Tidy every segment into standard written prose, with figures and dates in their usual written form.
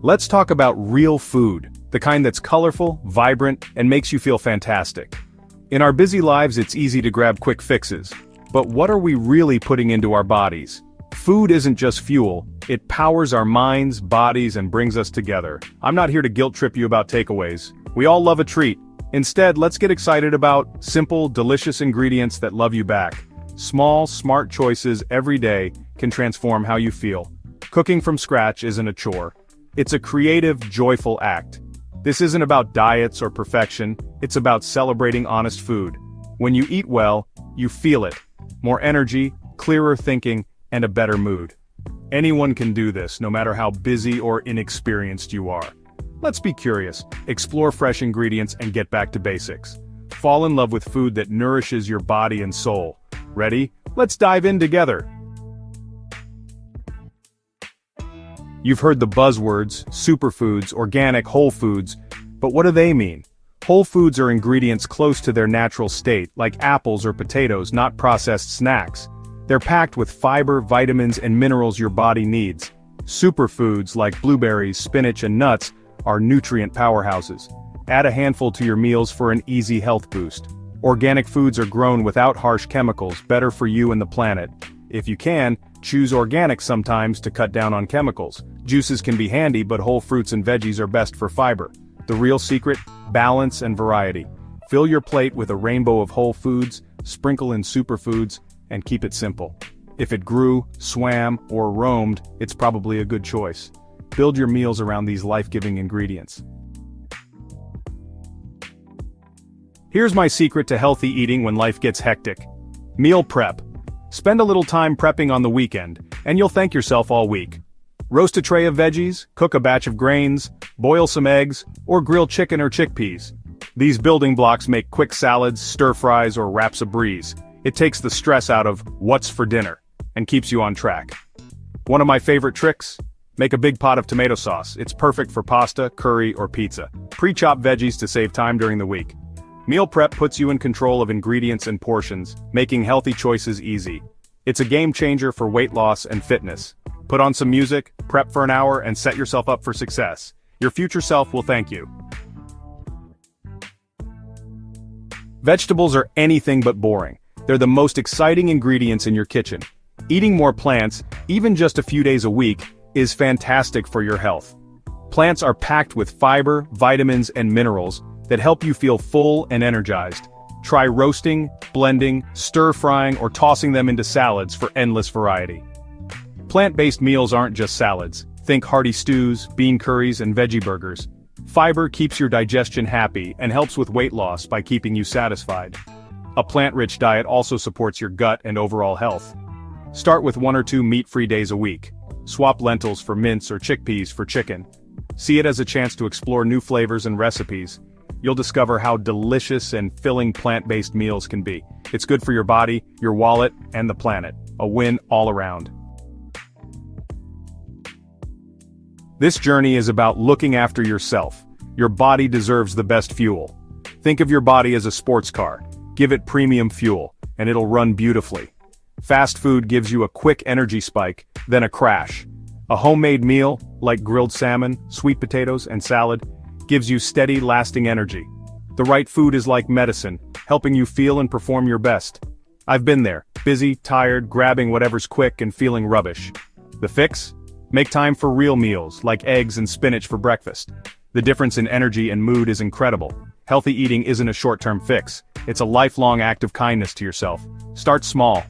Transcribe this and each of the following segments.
Let's talk about real food, the kind that's colorful, vibrant, and makes you feel fantastic. In our busy lives, it's easy to grab quick fixes. But what are we really putting into our bodies? Food isn't just fuel, it powers our minds, bodies, and brings us together. I'm not here to guilt trip you about takeaways. We all love a treat. Instead, let's get excited about simple, delicious ingredients that love you back. Small, smart choices every day can transform how you feel. Cooking from scratch isn't a chore. It's a creative, joyful act. This isn't about diets or perfection, it's about celebrating honest food. When you eat well, you feel it. More energy, clearer thinking, and a better mood. Anyone can do this, no matter how busy or inexperienced you are. Let's be curious, explore fresh ingredients, and get back to basics. Fall in love with food that nourishes your body and soul. Ready? Let's dive in together. You've heard the buzzwords, superfoods, organic, whole foods, but what do they mean? Whole foods are ingredients close to their natural state, like apples or potatoes, not processed snacks. They're packed with fiber, vitamins, and minerals your body needs. Superfoods like blueberries, spinach, and nuts are nutrient powerhouses. Add a handful to your meals for an easy health boost. Organic foods are grown without harsh chemicals, better for you and the planet. If you can, choose organic sometimes to cut down on chemicals. Juices can be handy, but whole fruits and veggies are best for fiber. The real secret? Balance and variety. Fill your plate with a rainbow of whole foods, sprinkle in superfoods, and keep it simple. If it grew, swam, or roamed, it's probably a good choice. Build your meals around these life-giving ingredients. Here's my secret to healthy eating when life gets hectic. Meal prep. Spend a little time prepping on the weekend, and you'll thank yourself all week. Roast a tray of veggies, cook a batch of grains, boil some eggs, or grill chicken or chickpeas. These building blocks make quick salads, stir-fries, or wraps a breeze. It takes the stress out of what's for dinner, and keeps you on track. One of my favorite tricks? Make a big pot of tomato sauce. It's perfect for pasta, curry, or pizza. Pre-chop veggies to save time during the week. Meal prep puts you in control of ingredients and portions, making healthy choices easy. It's a game changer for weight loss and fitness. Put on some music, prep for an hour, and set yourself up for success. Your future self will thank you. Vegetables are anything but boring. They're the most exciting ingredients in your kitchen. Eating more plants, even just a few days a week, is fantastic for your health. Plants are packed with fiber, vitamins, and minerals that help you feel full and energized. Try roasting, blending, stir-frying, or tossing them into salads for endless variety. Plant-based meals aren't just salads. Think hearty stews, bean curries, and veggie burgers. Fiber keeps your digestion happy and helps with weight loss by keeping you satisfied. A plant-rich diet also supports your gut and overall health. Start with 1 or 2 meat-free days a week. Swap lentils for mince or chickpeas for chicken. See it as a chance to explore new flavors and recipes. You'll discover how delicious and filling plant-based meals can be. It's good for your body, your wallet, and the planet. A win all around. This journey is about looking after yourself. Your body deserves the best fuel. Think of your body as a sports car. Give it premium fuel, and it'll run beautifully. Fast food gives you a quick energy spike, then a crash. A homemade meal, like grilled salmon, sweet potatoes, and salad, gives you steady, lasting energy. The right food is like medicine, helping you feel and perform your best. I've been there, busy, tired, grabbing whatever's quick and feeling rubbish. The fix? Make time for real meals, like eggs and spinach for breakfast. The difference in energy and mood is incredible. Healthy eating isn't a short-term fix. It's a lifelong act of kindness to yourself. Start small.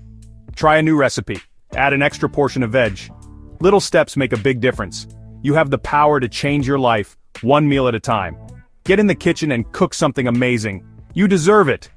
Try a new recipe. Add an extra portion of veg. Little steps make a big difference. You have the power to change your life, one meal at a time. Get in the kitchen and cook something amazing. You deserve it.